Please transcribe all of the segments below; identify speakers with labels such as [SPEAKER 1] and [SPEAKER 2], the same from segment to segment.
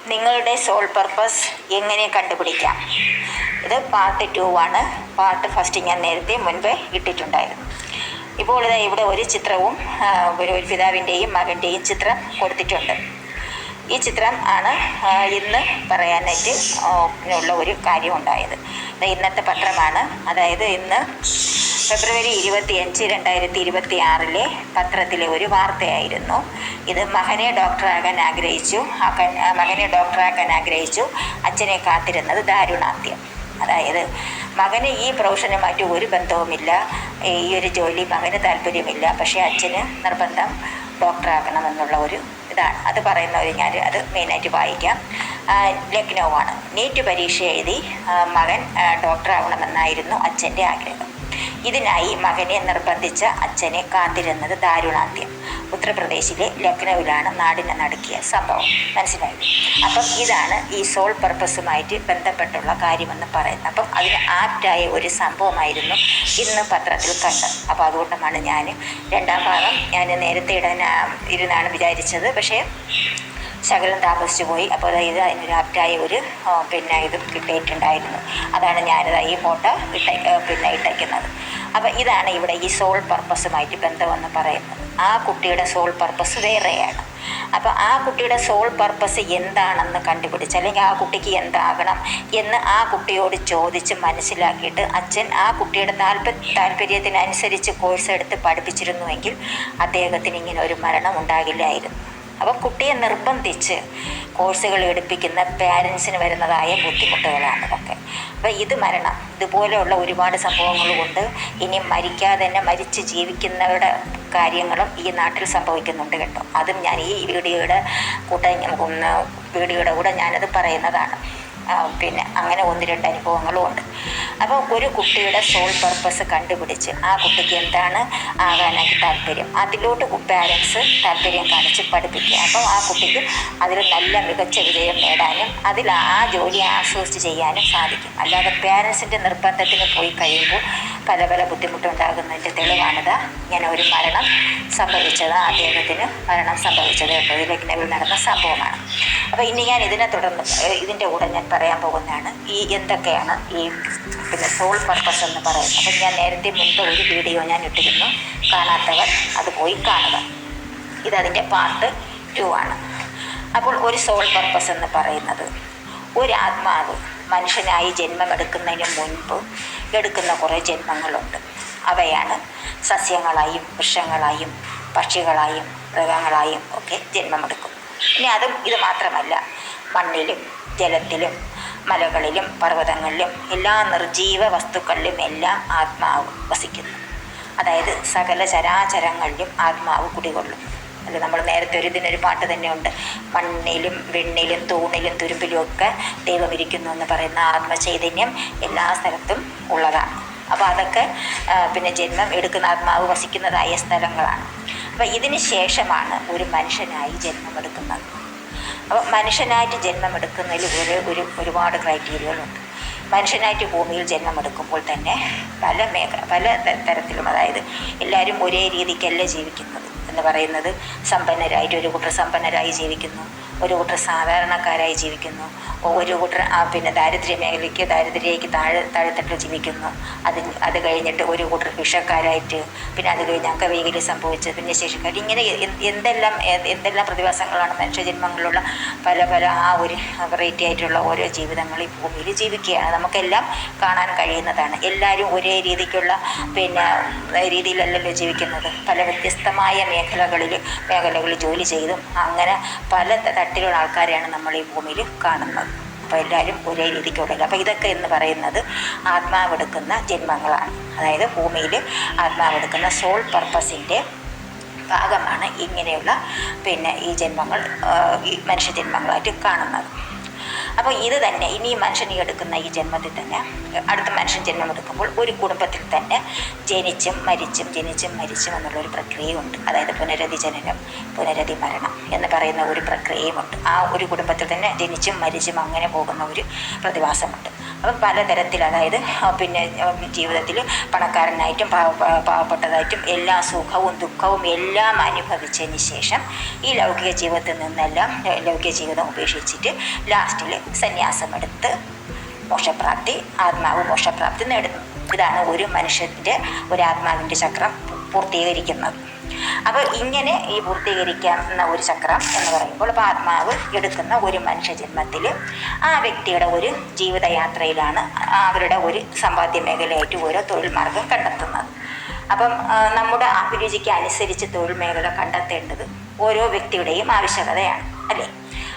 [SPEAKER 1] നിങ്ങളുടെ soul purpose എങ്ങനെ കണ്ടുപിടിക്കാം? ഇത് പാർട്ട് 2 ആണ്. പാർട്ട് 1 ഞാൻ നേരത്തെ മുൻപ് ഇട്ടിട്ടുണ്ടായിരുന്നു. ഇപ്പോൾ ഇതാ ഇവിടെ ഒരു ചിത്രവും ഒരു പിതാവിൻ്റെയും മകൻ്റെയും ചിത്രം കൊടുത്തിട്ടുണ്ട്. ഈ ചിത്രം ആണ് ഇന്ന് പറയാനായിട്ട് ഉള്ള ഒരു കാര്യം ഉണ്ടായത്. ഇന്നത്തെ പത്രമാണ്. അതായത് ഇന്ന് ഫെബ്രുവരി 25, 2026 പത്രത്തിലെ ഒരു വാർത്തയായിരുന്നു. ഇത് മകനെ ഡോക്ടറാകാൻ ആഗ്രഹിച്ചു അച്ഛനെ കാത്തിരുന്നത് ദാരുണാന്ത്യം. അതായത് മകന് ഈ പ്രൊഫഷനുമായിട്ട് ഒരു ബന്ധവുമില്ല, ഈ ഒരു ജോലി മകന് താല്പര്യമില്ല, പക്ഷേ അച്ഛന് നിർബന്ധം ഡോക്ടറാക്കണമെന്നുള്ള ഒരു ഇതാണ്. അത് പറയുന്നവർ ഞാൻ അത് മെയിനായിട്ട് വായിക്കാം. ലക്നൗവാണ്. നീറ്റ് പരീക്ഷ എഴുതി മകൻ ഡോക്ടറാകണമെന്നായിരുന്നു അച്ഛൻ്റെ ആഗ്രഹം. ഇതിനായി മകനെ നിർബന്ധിച്ച അച്ഛനെ കാത്തിരുന്നത് ദാരുണാന്ത്യം. ഉത്തർപ്രദേശിലെ ലക്നൌവിലാണ് നാടിനെ നടുക്കിയ സംഭവം. മനസ്സിലായി? അപ്പം ഇതാണ് ഈ സോൾ പർപ്പസുമായിട്ട് ബന്ധപ്പെട്ടുള്ള കാര്യമെന്ന് പറയുന്നത്. അപ്പം അതിന് ആപ്റ്റായ ഒരു സംഭവമായിരുന്നു ഇന്ന് പത്രത്തിൽ കണ്ടത്. അപ്പോൾ അതുകൊണ്ടാണ് ഞാൻ രണ്ടാം ഭാഗം ഞാൻ നേരത്തെ ഇരുന്നാണ് വിചാരിച്ചത്. പക്ഷേ ശകലം താമസിച്ചു പോയി. അപ്പോൾ ഇത് അതിനൊരു ആപ്റ്റായ ഒരു ഇത് കിട്ടിയിട്ടുണ്ടായിരുന്നു. അതാണ് ഞാനിത് ഈ ഫോട്ടോ ഇട്ടയ്ക്കുന്നത്. അപ്പോൾ ഇതാണ് ഇവിടെ ഈ സോൾ പർപ്പസുമായിട്ട് ബന്ധമെന്ന് പറയുന്നത്. ആ കുട്ടിയുടെ സോൾ പർപ്പസ് വേറെയാണ്. അപ്പോൾ ആ കുട്ടിയുടെ സോൾ പർപ്പസ് എന്താണെന്ന് കണ്ടുപിടിച്ച്, അല്ലെങ്കിൽ ആ കുട്ടിക്ക് എന്താകണം എന്ന് ആ കുട്ടിയോട് ചോദിച്ച് മനസ്സിലാക്കിയിട്ട് അച്ഛൻ ആ കുട്ടിയുടെ താല്പര്യത്തിനനുസരിച്ച് കോഴ്സ് എടുത്ത് പഠിപ്പിച്ചിരുന്നുവെങ്കിൽ അദ്ദേഹത്തിന് ഇങ്ങനെ ഒരു മരണം ഉണ്ടാകില്ലായിരുന്നു. അപ്പോൾ കുട്ടിയെ നിർബന്ധിച്ച് കോഴ്സുകൾ എടുപ്പിക്കുന്ന പാരൻസിന് വരുന്നതായ ബുദ്ധിമുട്ടുകളാണ് ഇതൊക്കെ. അപ്പോൾ ഇതുപോലെയുള്ള ഒരുപാട് സംഭവങ്ങൾ കൊണ്ട് ഇനി മരിക്കാതെ തന്നെ മരിച്ച് ജീവിക്കുന്നവരുടെ കാര്യങ്ങളും ഈ നാട്ടിൽ സംഭവിക്കുന്നുണ്ട് കേട്ടോ. അതും ഞാൻ ഈ വീഡിയോയുടെ കൂടെ ഞാനത് പറയുന്നതാണ്. അങ്ങനെ 1-2 അനുഭവങ്ങളും ഉണ്ട്. അപ്പോൾ ഒരു കുട്ടിയുടെ സോൾ പർപ്പസ് കണ്ടുപിടിച്ച് ആ കുട്ടിക്ക് എന്താണ് ആകാനായിട്ട് താല്പര്യം, അതിലോട്ട് പാരൻസ് താല്പര്യം കാണിച്ച് പഠിപ്പിക്കുക. അപ്പോൾ ആ കുട്ടിക്ക് അതിൽ നല്ല മികച്ച വിജയം നേടാനും അതിൽ ആ ജോലി ആസ്വദിച്ച് ചെയ്യാനും സാധിക്കും. അല്ലാതെ പാരൻസിൻ്റെ നിർബന്ധത്തിന് പോയി കഴിയുമ്പോൾ പല ബുദ്ധിമുട്ടുണ്ടാകുന്നതിൻ്റെ തെളിവാണിത്. ഇങ്ങനെ ഒരു മരണം സംഭവിച്ചത്, അദ്ദേഹത്തിന് മരണം സംഭവിച്ചത് കേട്ടോ. ഇത് ലക്നൌവിൽ നടന്ന സംഭവമാണ്. അപ്പോൾ ഇനി ഞാൻ ഇതിൻ്റെ കൂടെ ഞാൻ പറയാൻ പോകുന്നതാണ് എന്തൊക്കെയാണ് ഈ സോൾ പർപ്പസ് എന്ന് പറയുന്നത്. അപ്പം ഞാൻ നേരത്തെ മുൻപ് ഒരു വീഡിയോ ഞാൻ ഇട്ടിരുന്നു. കാണാത്തവർ അത് പോയി കാണുക. ഇതതിൻ്റെ പാർട്ട് 2 ആണ്. അപ്പോൾ ഒരു സോൾ പർപ്പസ് എന്ന് പറയുന്നത് ഒരു ആത്മാവ് മനുഷ്യനായി ജന്മമെടുക്കുന്നതിന് മുൻപ് എടുക്കുന്ന കുറേ ജന്മങ്ങളുണ്ട്. അവയാണ് സസ്യങ്ങളായും വൃക്ഷങ്ങളായും പക്ഷികളായും മൃഗങ്ങളായും ഒക്കെ ജന്മമെടുക്കുന്നു. ഇനി ഇത് മാത്രമല്ല, മണ്ണിലും ജലത്തിലും മലകളിലും പർവ്വതങ്ങളിലും എല്ലാ നിർജീവ വസ്തുക്കളിലും എല്ലാം ആത്മാവ് വസിക്കുന്നു. അതായത് സകല ചരാചരങ്ങളിലും ആത്മാവ് കുടികൊള്ളുന്നു. അല്ല, നമ്മൾ നേരത്തെ ഇതിനൊരു പാട്ട് തന്നെയുണ്ട്. മണ്ണിലും വെണ്ണിലും തൂണിലും തുരുമ്പിലും ഒക്കെ ദൈവം ഇരിക്കുന്നു എന്ന് പറയുന്ന ആത്മചൈതന്യം എല്ലാ സ്ഥലത്തും ഉള്ളതാണ്. അപ്പോൾ അതൊക്കെ ജന്മം എടുക്കുന്ന ആത്മാവ് വസിക്കുന്നതായ സ്ഥലങ്ങളാണ്. അപ്പോൾ ഇതിന് ശേഷമാണ് ഒരു മനുഷ്യനായി ജന്മമെടുക്കുന്നത്. അപ്പോൾ മനുഷ്യനായിട്ട് ജന്മമെടുക്കുന്നതിൽ ഒരുപാട് ക്രൈറ്റീരിയകളുണ്ട്. മനുഷ്യനായിട്ട് ഭൂമിയിൽ ജന്മമെടുക്കുമ്പോൾ തന്നെ പല തരത്തിലും, അതായത് എല്ലാവരും ഒരേ രീതിക്കല്ല ജീവിക്കുന്നത് എന്ന് പറയുന്നത്. സമ്പന്നരായിട്ട് ഒരു കൂട്ടർ സമ്പന്നരായി ജീവിക്കുന്നു, ഒരു കൂട്ടർ സാധാരണക്കാരായി ജീവിക്കുന്നു, ഒരു കൂട്ടർ ദാരിദ്ര്യത്തിലേക്ക് താഴെത്തട്ടിൽ ജീവിക്കുന്നു. അത് കഴിഞ്ഞിട്ട് ഒരു കൂട്ടർ ഭിക്ഷക്കാരായിട്ട്, അത് കഴിഞ്ഞ് അംഗവൈകല്യം സംഭവിച്ച് ശേഷിക്കാർ, ഇങ്ങനെ എന്തെല്ലാം പ്രതിഭാസങ്ങളാണ് മനുഷ്യജന്മങ്ങളിലുള്ള പല ആ ഒരു വെറൈറ്റി ആയിട്ടുള്ള ഓരോ ജീവിതങ്ങൾ ഈ ഭൂമിയിൽ ജീവിക്കുകയാണ്. നമുക്കെല്ലാം കാണാൻ കഴിയുന്നതാണ്. എല്ലാവരും ഒരേ രീതിക്കുള്ള രീതിയിലല്ലല്ലോ ജീവിക്കുന്നത്. പല വ്യത്യസ്തമായ മേഖലകളിൽ ജോലി ചെയ്തും അങ്ങനെ പല തട്ടിലുള്ള ആൾക്കാരെയാണ് നമ്മൾ ഈ ഭൂമിയിൽ കാണുന്നത്. അപ്പോൾ എല്ലാവരും ഒരേ രീതിക്കുള്ളൂ. അപ്പോൾ ഇതൊക്കെ എന്ന് പറയുന്നത് ആത്മാവെടുക്കുന്ന ജന്മങ്ങളാണ്. അതായത് ഭൂമിയിൽ ആത്മാവെടുക്കുന്ന സോൾ പർപ്പസിൻ്റെ ഭാഗമാണ് ഇങ്ങനെയുള്ള ഈ ജന്മങ്ങൾ, ഈ മനുഷ്യജന്മങ്ങളായിട്ട് കാണുന്നത്. അപ്പോൾ ഇത് തന്നെ ഇനി മനുഷ്യനെ എടുക്കുന്ന ഈ ജന്മത്തിൽ തന്നെ അടുത്ത മനുഷ്യൻ ജന്മമെടുക്കുമ്പോൾ ഒരു കുടുംബത്തിൽ തന്നെ ജനിച്ചും മരിച്ചും എന്നുള്ളൊരു പ്രക്രിയയുണ്ട്. അതായത് പുനരധി ജനനം, പുനരധി മരണം എന്ന് പറയുന്ന ഒരു പ്രക്രിയയുമുണ്ട്. ആ ഒരു കുടുംബത്തിൽ തന്നെ ജനിച്ചും മരിച്ചും അങ്ങനെ പോകുന്ന ഒരു പ്രതിഭാസമുണ്ട്. അപ്പം പലതരത്തിൽ, അതായത് പിന്നെ ജീവിതത്തിൽ പണക്കാരനായിട്ടും പാവപ്പെട്ടതായിട്ടും എല്ലാ സുഖവും ദുഃഖവും എല്ലാം അനുഭവിച്ചതിന് ശേഷം ഈ ലൗകിക ജീവിതത്തിൽ നിന്നെല്ലാം ലൗകിക ജീവിതം ഉപേക്ഷിച്ചിട്ട് ലാസ്റ്റിൽ സന്യാസമെടുത്ത് മോക്ഷപ്രാപ്തി, ആത്മാവ് മോക്ഷപ്രാപ്തി നേടുന്നു. ഇതാണ് ഒരു മനുഷ്യൻ്റെ ഒരു ആത്മാവിൻ്റെ ചക്രം പൂർത്തീകരിക്കുന്നത്. അപ്പോൾ ഇങ്ങനെ ഈ പൂർത്തീകരിക്കാവുന്ന ഒരു ചക്രം എന്ന് പറയുമ്പോൾ ഇപ്പോൾ ആത്മാവ് എടുക്കുന്ന ഒരു മനുഷ്യജന്മത്തിൽ ആ വ്യക്തിയുടെ ഒരു ജീവിതയാത്രയിലാണ് അവരുടെ ഒരു സമ്പാദ്യ മേഖലയായിട്ട് ഓരോ തൊഴിൽ മാർഗം കണ്ടെത്തുന്നത്. അപ്പം നമ്മുടെ അഭിരുചിക്ക് അനുസരിച്ച് തൊഴിൽ മേഖല കണ്ടെത്തേണ്ടത് ഓരോ വ്യക്തിയുടെയും ആവശ്യകതയാണ്, അല്ലേ?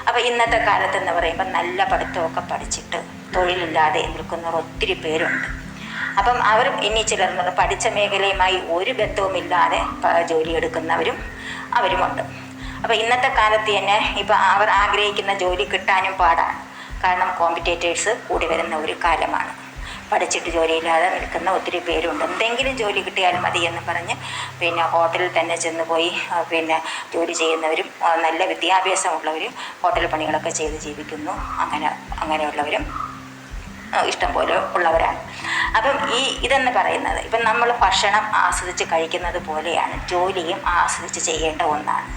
[SPEAKER 1] അപ്പോൾ ഇന്നത്തെ കാലത്തെന്ന് പറയുമ്പോൾ നല്ല പഠിത്തമൊക്കെ പഠിച്ചിട്ട് തൊഴിലില്ലാതെ നിൽക്കുന്നവർ ഒത്തിരി പേരുണ്ട്. അപ്പം അവർ ഇനി ചിലർ പഠിച്ച മേഖലയുമായി ഒരു ബന്ധവുമില്ലാതെ ജോലിയെടുക്കുന്നവരും അവരുമുണ്ട്. അപ്പോൾ ഇന്നത്തെ കാലത്ത് തന്നെ ഇപ്പോൾ അവർ ആഗ്രഹിക്കുന്ന ജോലി കിട്ടാനും പാടാണ്. കാരണം കോമ്പറ്റേറ്റേഴ്സ് കൂടി വരുന്ന ഒരു കാലമാണ്. പഠിച്ചിട്ട് ജോലിയില്ലാതെ നിൽക്കുന്ന ഒത്തിരി പേരുണ്ട്. എന്തെങ്കിലും ജോലി കിട്ടിയാൽ മതി എന്ന് പറഞ്ഞ് പിന്നെ ഹോട്ടലിൽ തന്നെ ചെന്ന് പോയി പിന്നെ ജോലി ചെയ്യുന്നവരും നല്ല വിദ്യാഭ്യാസമുള്ളവരും ഹോട്ടൽ പണികളൊക്കെ ചെയ്ത് ജീവിക്കുന്നു. അങ്ങനെയുള്ളവരും ഇഷ്ടം പോലെ ഉള്ളവരാണ്. അപ്പം ഇതെന്ന് പറയുന്നത് ഇപ്പം നമ്മൾ ഭക്ഷണം ആസ്വദിച്ച് കഴിക്കുന്നത് പോലെയാണ് ജോലിയും ആസ്വദിച്ച് ചെയ്യേണ്ട ഒന്നാണ്.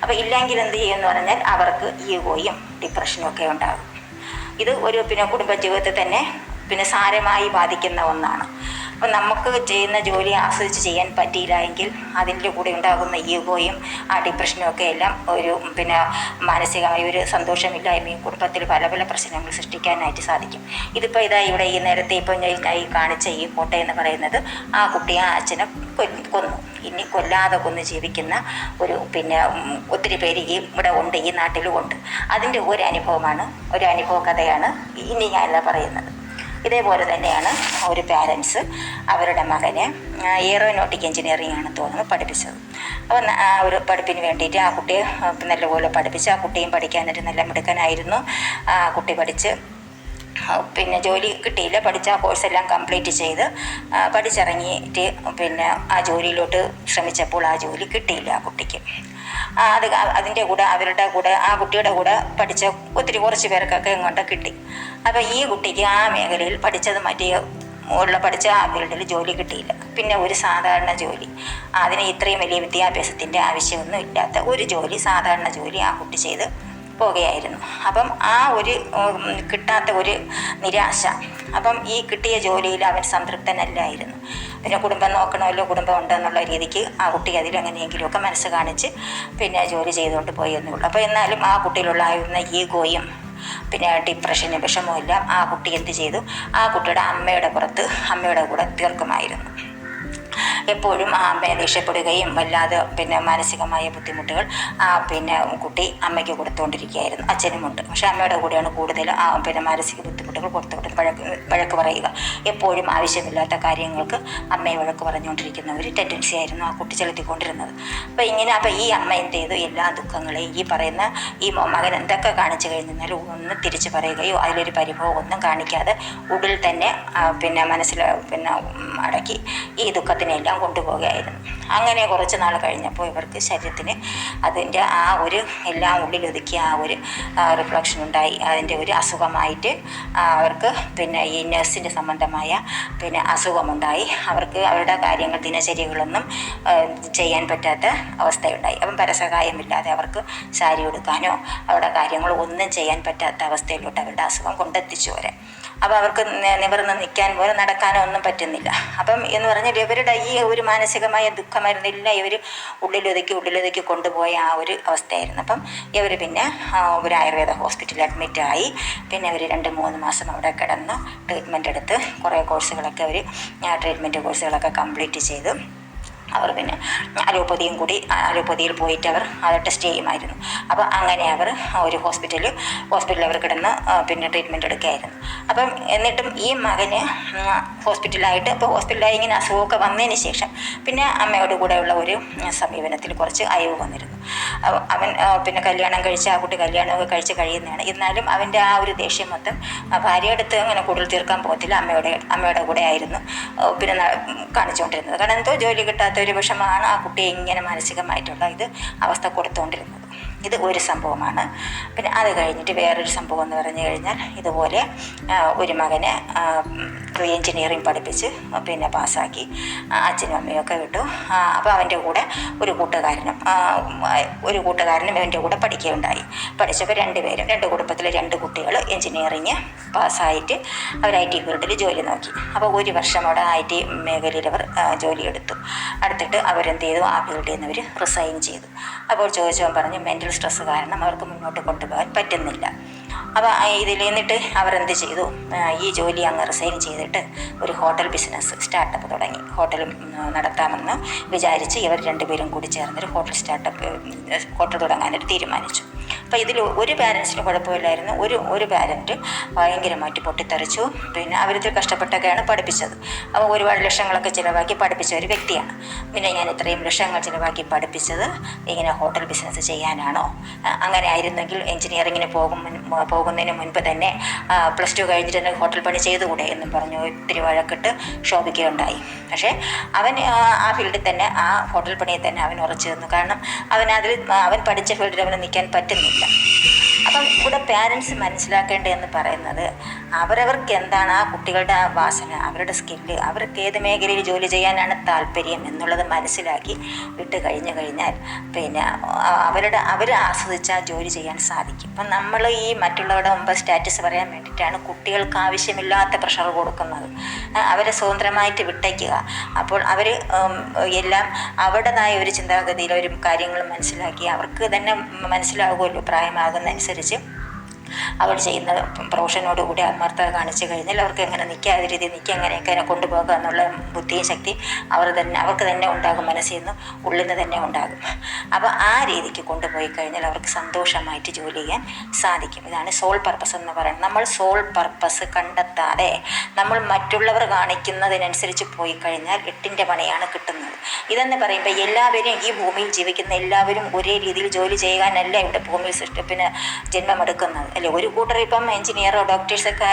[SPEAKER 1] അപ്പോൾ ഇല്ലെങ്കിൽ എന്ത് ചെയ്യുമെന്ന് പറഞ്ഞാൽ അവർക്ക് ഈഗോയും ഡിപ്രഷനും ഒക്കെ ഉണ്ടാകും. ഇത് ഒരു കുടുംബജീവിതത്തെ തന്നെ സാരമായി ബാധിക്കുന്ന ഒന്നാണ്. അപ്പം നമുക്ക് ചെയ്യുന്ന ജോലി ആസ്വദിച്ച് ചെയ്യാൻ പറ്റിയില്ല എങ്കിൽ അതിൻ്റെ കൂടെ ഉണ്ടാകുന്ന ഈഗോയും ആ ഡിപ്രഷനും ഒക്കെ എല്ലാം ഒരു മാനസികമായ ഒരു സന്തോഷമില്ലായ്മയും കുടുംബത്തിൽ പല പല പ്രശ്നങ്ങൾ സൃഷ്ടിക്കാനായിട്ട് സാധിക്കും. ഇതിപ്പോൾ ഇവിടെ ഈ നേരത്തെ ഇപ്പോൾ ഞാൻ കാണിച്ച ഈ ഫോട്ടോ എന്ന് പറയുന്നത് ആ കുട്ടിയെ ആ അച്ഛനെ കൊന്നു. ഇനി കൊല്ലാതെ കൊന്ന് ജീവിക്കുന്ന ഒരു ഒത്തിരി പേര് ഇവിടെ ഉണ്ട്, ഈ നാട്ടിലും ഉണ്ട്. അതിൻ്റെ ഒരു അനുഭവ കഥയാണ് ഇനി ഞാനിതാ പറയുന്നത്. ഇതേപോലെ തന്നെയാണ് ഒരു പാരൻസ് അവരുടെ മകനെ എയറോനോട്ടിക് എഞ്ചിനീയറിംഗ് ആണെന്ന് തോന്നുന്നു പഠിപ്പിച്ചത്. അപ്പോൾ ആ ഒരു പഠിപ്പിന് വേണ്ടിയിട്ട് ആ കുട്ടിയെ നല്ലപോലെ പഠിപ്പിച്ച്, ആ കുട്ടിയും പഠിക്കാനായിട്ട് നല്ല മിടുക്കനായിരുന്നു. ആ കുട്ടി പഠിച്ച് ജോലി കിട്ടിയില്ല. പഠിച്ച ആ കോഴ്സെല്ലാം കംപ്ലീറ്റ് ചെയ്ത് പഠിച്ചിറങ്ങിയിട്ട് ആ ജോലിയിലോട്ട് ശ്രമിച്ചപ്പോൾ ആ ജോലി കിട്ടിയില്ല ആ കുട്ടിക്ക്. അതിൻ്റെ കൂടെ അവരുടെ കൂടെ ആ കുട്ടിയുടെ കൂടെ പഠിച്ച കുറച്ച് പേർക്കൊക്കെ ഇങ്ങോട്ട് കിട്ടി. അപ്പോൾ ഈ കുട്ടിക്ക് ആ മേഖലയിൽ പഠിച്ചത് പഠിച്ച ആ ഫീൽഡിൽ ജോലി കിട്ടിയില്ല. പിന്നെ ഒരു സാധാരണ ജോലി, അതിന് ഇത്രയും വലിയ വിദ്യാഭ്യാസത്തിൻ്റെ ആവശ്യമൊന്നും ഇല്ലാത്ത ഒരു ജോലി, സാധാരണ ജോലി ആ കുട്ടി ചെയ്ത് പോകുകയായിരുന്നു. അപ്പം ആ ഒരു കിട്ടാത്ത ഒരു നിരാശ, അപ്പം ഈ കിട്ടിയ ജോലിയിൽ അവൻ സംതൃപ്തനല്ലായിരുന്നു. കുടുംബം നോക്കണമല്ലോ, കുടുംബം ഉണ്ടെന്നുള്ള രീതിക്ക് ആ കുട്ടി അതിലെങ്ങനെയെങ്കിലുമൊക്കെ മനസ്സ് കാണിച്ച് ജോലി ചെയ്തുകൊണ്ട് പോയി എന്നുള്ളൂ. അപ്പോൾ എന്നാലും ആ കുട്ടിയിലുള്ളായിരുന്ന ഈഗോയും ഡിപ്രഷനും വിഷമവും എല്ലാം ആ കുട്ടി എന്ത് ചെയ്തു, ആ കുട്ടിയുടെ അമ്മയുടെ കൂടെ തീർക്കുമായിരുന്നു. എപ്പോഴും ആ അമ്മയെ ദേഷ്യപ്പെടുകയും വല്ലാതെ മാനസികമായ ബുദ്ധിമുട്ടുകൾ കുട്ടി അമ്മയ്ക്ക് കൊടുത്തുകൊണ്ടിരിക്കുകയായിരുന്നു. അച്ഛനുമുണ്ട്, പക്ഷെ അമ്മയുടെ കൂടെയാണ് കൂടുതൽ മാനസിക ബുദ്ധിമുട്ടുകൾ കൊടുത്തുകൊണ്ട് വഴക്ക് പറയുക. എപ്പോഴും ആവശ്യമില്ലാത്ത കാര്യങ്ങൾക്ക് അമ്മയെ വഴക്ക് പറഞ്ഞുകൊണ്ടിരിക്കുന്ന ഒരു ടെൻഡൻസി ആയിരുന്നു ആ കുട്ടി ചെലുത്തിക്കൊണ്ടിരുന്നത്. അപ്പോൾ ഈ അമ്മ എന്ത് ചെയ്തു, എല്ലാ ദുഃഖങ്ങളെയും ഈ പറയുന്ന ഈ മകൻ എന്തൊക്കെ കാണിച്ചു കഴിഞ്ഞാലും ഒന്നും തിരിച്ചു പറയുകയോ അതിലൊരു പരിഭവം ഒന്നും കാണിക്കാതെ ഉള്ളിൽ തന്നെ മനസ്സിൽ അടക്കി ഈ ദുഃഖത്തിനെല്ലാം കൊണ്ടുപോകുകയായിരുന്നു. അങ്ങനെ കുറച്ച് നാൾ കഴിഞ്ഞപ്പോൾ ഇവർക്ക് ശരീരത്തിന് അതിൻ്റെ ആ ഒരു എല്ലാം ഉള്ളിലൊതുക്കിയ ആ ഒരു റിഫ്ലക്ഷൻ ഉണ്ടായി. അതിൻ്റെ ഒരു അസുഖമായിട്ട് അവർക്ക് ഈ നഴ്സിൻ്റെ സംബന്ധമായ അസുഖമുണ്ടായി. അവർക്ക് അവരുടെ കാര്യങ്ങൾ ദിനചര്യകളൊന്നും ചെയ്യാൻ പറ്റാത്ത അവസ്ഥയുണ്ടായി. അപ്പം പരസഹായമില്ലാതെ അവർക്ക് സാരി ഉടുക്കാനോ അവരുടെ കാര്യങ്ങൾ ഒന്നും ചെയ്യാൻ പറ്റാത്ത അവസ്ഥയിലോട്ട് അവരുടെ അസുഖം കൊണ്ടെത്തിച്ചു വരെ. അപ്പോൾ അവർക്ക് നിവർന്ന് നിൽക്കാൻ പോലും നടക്കാനോ ഒന്നും പറ്റുന്നില്ല. അപ്പം എന്ന് പറഞ്ഞാൽ ഇവരുടെ ഈ ഒരു മാനസികമായ ദുഃഖമായിരുന്നില്ല ഇവർ ഉള്ളിലൊതുക്കി കൊണ്ടുപോയ ആ ഒരു അവസ്ഥയായിരുന്നു. അപ്പം ഇവർ ഒരു ആയുർവേദ ഹോസ്പിറ്റലിൽ അഡ്മിറ്റായി. അവർ 2-3 മാസം അവിടെ കിടന്ന് ട്രീറ്റ്മെൻറ്റ് എടുത്ത് കുറേ കോഴ്സുകളൊക്കെ ട്രീറ്റ്മെൻറ്റ് കോഴ്സുകളൊക്കെ കംപ്ലീറ്റ് ചെയ്തു. അവർ അലോപ്പതിയിൽ പോയിട്ട് അവർ അത് ടെസ്റ്റ് ചെയ്യുമായിരുന്നു. അപ്പോൾ അങ്ങനെ അവർ ഒരു ഹോസ്പിറ്റലിൽ അവർ കിടന്ന് ട്രീറ്റ്മെൻറ്റ് എടുക്കുകയായിരുന്നു. അപ്പം എന്നിട്ടും ഈ മകന് ഹോസ്പിറ്റലായി ഇങ്ങനെ അസുഖമൊക്കെ വന്നതിന് ശേഷം അമ്മയോട് കൂടെയുള്ള ഒരു സമീപനത്തിൽ കുറച്ച് അയവ് വന്നിരുന്നു. അവൻ കല്യാണം കഴിച്ച് ആ കുട്ടി കല്യാണമൊക്കെ കഴിച്ച് കഴിയുന്നതാണ്. എന്നാലും അവൻ്റെ ആ ഒരു ദേഷ്യം മൊത്തം ഭാര്യയെടുത്ത് അങ്ങനെ കൂടുതൽ തീർക്കാൻ പോകത്തില്ല, അമ്മയുടെ കൂടെ ആയിരുന്നു കാണിച്ചുകൊണ്ടിരുന്നത്. കാരണം എന്തോ ജോലി കിട്ടാത്ത ഒരു വിഷമമാണ് ആ കുട്ടിയെ ഇങ്ങനെ മാനസികമായിട്ടുള്ള അവസ്ഥ കൊടുത്തുകൊണ്ടിരുന്നത്. ഇത് ഒരു സംഭവമാണ്. പിന്നെ അത് കഴിഞ്ഞിട്ട് വേറൊരു സംഭവം എന്ന് പറഞ്ഞു കഴിഞ്ഞാൽ ഇതുപോലെ ഒരു മകനെ എൻജിനീയറിംഗ് പഠിപ്പിച്ച് പിന്നെ പാസ്സാക്കി അച്ഛനും അമ്മയൊക്കെ വിട്ടു. അപ്പോൾ അവൻ്റെ കൂടെ ഒരു കൂട്ടുകാരനും എൻ്റെ കൂടെ പഠിക്കുകയുണ്ടായി. പഠിച്ചപ്പോൾ രണ്ട് കുടുംബത്തിലെ 2 കുട്ടികൾ എൻജിനീയറിങ് പാസ്സായിട്ട് അവർ IT ഫീൽഡിൽ ജോലി നോക്കി. അപ്പോൾ ഒരു വർഷം അവിടെ IT മേഖലയിൽ അവർ ജോലിയെടുത്തു. അടുത്തിട്ട് അവരെന്ത് ചെയ്തു, ആ ഫീൽഡിൽ നിന്ന് അവർ റിസൈൻ ചെയ്തു. അപ്പോൾ ചോദിച്ചവൻ പറഞ്ഞു മെൻ്റൽ സ്ട്രെസ് കാരണം അവർക്ക് മുന്നോട്ട് കൊണ്ടുപോകാൻ പറ്റുന്നില്ല. അപ്പോൾ ഇതിൽ നിന്നിട്ട് അവരെന്ത് ചെയ്തു, ഈ ജോലി അങ്ങ് റിസൈൻ ചെയ്തിട്ട് ഒരു ഹോട്ടൽ ബിസിനസ് സ്റ്റാർട്ടപ്പ് തുടങ്ങി. ഹോട്ടൽ നടത്താമെന്ന് വിചാരിച്ച് ഇവർ 2 പേരും കൂടി ചേർന്നൊരു ഹോട്ടൽ തുടങ്ങാനായിട്ട് തീരുമാനിച്ചു. അപ്പോൾ ഇതിൽ ഒരു പാരൻസിന് കുഴപ്പമില്ലായിരുന്നു. ഒരു പാരൻറ്റ് ഭയങ്കരമായിട്ട് പൊട്ടിത്തെറിച്ചു. പിന്നെ അവരിതിൽ കഷ്ടപ്പെട്ടൊക്കെയാണ് പഠിപ്പിച്ചത്. അപ്പോൾ ഒരുപാട് ലക്ഷങ്ങളൊക്കെ ചിലവാക്കി പഠിപ്പിച്ച ഒരു വ്യക്തിയാണ്. പിന്നെ ഞാൻ ഇത്രയും ലക്ഷങ്ങൾ ചിലവാക്കി പഠിപ്പിച്ചത് ഇങ്ങനെ ഹോട്ടൽ ബിസിനസ് ചെയ്യാനാണോ? അങ്ങനെ ആയിരുന്നെങ്കിൽ എൻജിനീയറിങ്ങിന് പോകുന്നതിന് മുൻപ് തന്നെ +2 കഴിഞ്ഞിട്ട് ഹോട്ടൽ പണി ചെയ്തുകൂടെ എന്നും പറഞ്ഞു ഒത്തിരി വഴക്കിട്ട് ശോഭിക്കുകയുണ്ടായി. പക്ഷേ അവൻ ആ ഫീൽഡിൽ തന്നെ, ആ ഹോട്ടൽ പണിയിൽ തന്നെ അവൻ ഉറച്ചു നിന്നു. കാരണം അവൻ പഠിച്ച ഫീൽഡിൽ അവന് നിൽക്കാൻ പറ്റുന്നില്ല. അപ്പം ഇവിടെ പാരൻസ് മനസ്സിലാക്കേണ്ടതെന്ന് പറയുന്നത് അവരവർക്ക് എന്താണ് ആ കുട്ടികളുടെ ആ വാസന, അവരുടെ സ്കില്ല്, അവർക്ക് ഏത് മേഖലയിൽ ജോലി ചെയ്യാനാണ് താല്പര്യം എന്നുള്ളത് മനസ്സിലാക്കി വിട്ട് കഴിഞ്ഞാൽ പിന്നെ അവർ ആസ്വദിച്ചാൽ ജോലി ചെയ്യാൻ സാധിക്കും. അപ്പം നമ്മൾ ഈ മറ്റുള്ളവരുടെ മുമ്പ് സ്റ്റാറ്റസ് പറയാൻ വേണ്ടിയിട്ടാണ് കുട്ടികൾക്ക് ആവശ്യമില്ലാത്ത പ്രഷർ കൊടുക്കുന്നത്. അവരെ സ്വതന്ത്രമായിട്ട് വിട്ടയ്ക്കുക. അപ്പോൾ അവർ എല്ലാം അവരുടേതായ ഒരു ചിന്താഗതിയിൽ ഒരു കാര്യങ്ങൾ മനസ്സിലാക്കി അവർക്ക് തന്നെ മനസ്സിലാകുമല്ലോ പ്രായമാകുന്നതനുസരിച്ച് അവർ ചെയ്യുന്ന പ്രൊഫഷനോടുകൂടി ആത്മാർത്ഥത കാണിച്ചു കഴിഞ്ഞാൽ അവർക്ക് എങ്ങനെ നിൽക്കാതെ രീതി എങ്ങനെയൊക്കെ കൊണ്ടുപോകുക എന്നുള്ള ബുദ്ധിയും ശക്തി അവർക്ക് തന്നെ ഉണ്ടാകും. മനസ്സിൽ നിന്ന് ഉള്ളിൽ നിന്ന് തന്നെ ഉണ്ടാകും. അപ്പോൾ ആ രീതിക്ക് കൊണ്ടുപോയി കഴിഞ്ഞാൽ അവർക്ക് സന്തോഷമായിട്ട് ജോലി ചെയ്യാൻ സാധിക്കും. ഇതാണ് സോൾ പർപ്പസ് എന്ന് പറയുന്നത്. നമ്മൾ സോൾ പർപ്പസ് കണ്ടെത്താതെ നമ്മൾ മറ്റുള്ളവർ കാണിക്കുന്നതിനനുസരിച്ച് പോയി കഴിഞ്ഞാൽ 8ൻ്റെ പണിയാണ് കിട്ടുന്നത്. ഇതെന്ന് പറയുമ്പോൾ എല്ലാവരും ഈ ഭൂമിയിൽ ജീവിക്കുന്ന എല്ലാവരും ഒരേ രീതിയിൽ ജോലി ചെയ്യാനല്ല ഇവിടെ ഭൂമിയിൽ ജന്മമെടുക്കുന്നത് അല്ലേ. ഒരു കൂട്ടർ ഇപ്പം എൻജിനീയറോ ഡോക്ടേഴ്സൊക്കെ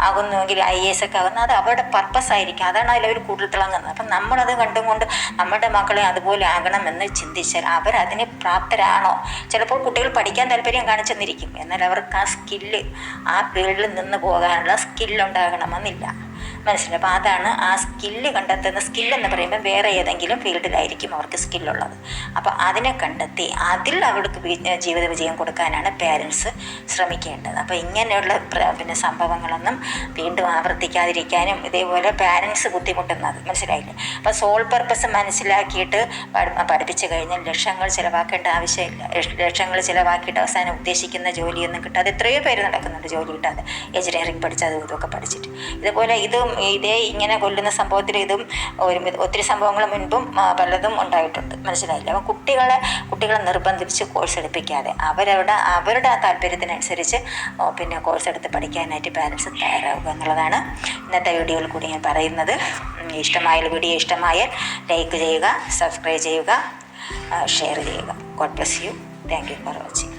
[SPEAKER 1] ആകുന്നുവെങ്കിൽ IAS ഒക്കെ ആകുന്നത് അത് അവരുടെ പർപ്പസ് ആയിരിക്കും. അതാണ് അതിലവർ കൂടുതൽ തിളങ്ങുന്നത്. അപ്പം നമ്മളത് കണ്ടുകൊണ്ട് നമ്മുടെ മക്കളെ അതുപോലെ ആകണമെന്ന് ചിന്തിച്ചാൽ അവരതിന് പ്രാപ്തരാണോ? ചിലപ്പോൾ കുട്ടികൾ പഠിക്കാൻ താല്പര്യം കാണിച്ചെന്നിരിക്കും, എന്നാൽ അവർക്ക് ആ സ്കില്ല്, ആ ഫീൽഡിൽ നിന്ന് പോകാനുള്ള സ്കില്ലുണ്ടാകണമെന്നില്ല. മനസ്സിലായി. അപ്പോൾ അതാണ് ആ സ്കില്ല് കണ്ടെത്തുന്ന. സ്കില്ലെന്ന് പറയുമ്പോൾ വേറെ ഏതെങ്കിലും ഫീൽഡിലായിരിക്കും അവർക്ക് സ്കില്ലുള്ളത്. അപ്പോൾ അതിനെ കണ്ടെത്തി അതിൽ അവർക്ക് ജീവിത വിജയം കൊടുക്കാനാണ് പേരൻസ് ശ്രമിക്കേണ്ടത്. അപ്പോൾ ഇങ്ങനെയുള്ള സംഭവങ്ങളൊന്നും വീണ്ടും ആവർത്തിക്കാതിരിക്കാനും ഇതേപോലെ പാരൻസ് ബുദ്ധിമുട്ടുന്നത് മനസ്സിലായില്ലേ. അപ്പോൾ സോൾ പർപ്പസ് മനസ്സിലാക്കിയിട്ട് പഠിപ്പിച്ചു കഴിഞ്ഞാൽ ലക്ഷങ്ങൾ ചിലവാക്കേണ്ട ആവശ്യമില്ല. ലക്ഷങ്ങൾ ചിലവാക്കിയിട്ട് അവസാനം ഉദ്ദേശിക്കുന്ന ജോലിയൊന്നും കിട്ടാതെ എത്രയോ പേര് നടക്കുന്നുണ്ട് ജോലി കിട്ടാതെ, എഞ്ചിനീയറിംഗ് പഠിച്ച് അതും ഇതൊക്കെ പഠിച്ചിട്ട്. ഇതുപോലെ ഇതേ ഇങ്ങനെ കൊല്ലുന്ന സംഭവത്തിൽ ഒത്തിരി സംഭവങ്ങൾ മുൻപും പലതും ഉണ്ടായിട്ടുണ്ട്. മനസ്സിലായില്ല. അപ്പോൾ കുട്ടികളെ നിർബന്ധിച്ച് കോഴ്സ് എടുപ്പിക്കാതെ അവരുടെ താല്പര്യത്തിനനുസരിച്ച് കോഴ്സ് എടുത്ത് പഠിക്കാനായിട്ട് പാരൻസ് തയ്യാറാവുക എന്നുള്ളതാണ് ഇന്നത്തെ വീഡിയോയിൽ കൂടി ഞാൻ പറയുന്നത്. വീഡിയോ ഇഷ്ടമായാൽ ലൈക്ക് ചെയ്യുക, സബ്സ്ക്രൈബ് ചെയ്യുക, ഷെയർ ചെയ്യുക. God bless you. Thank you for watching.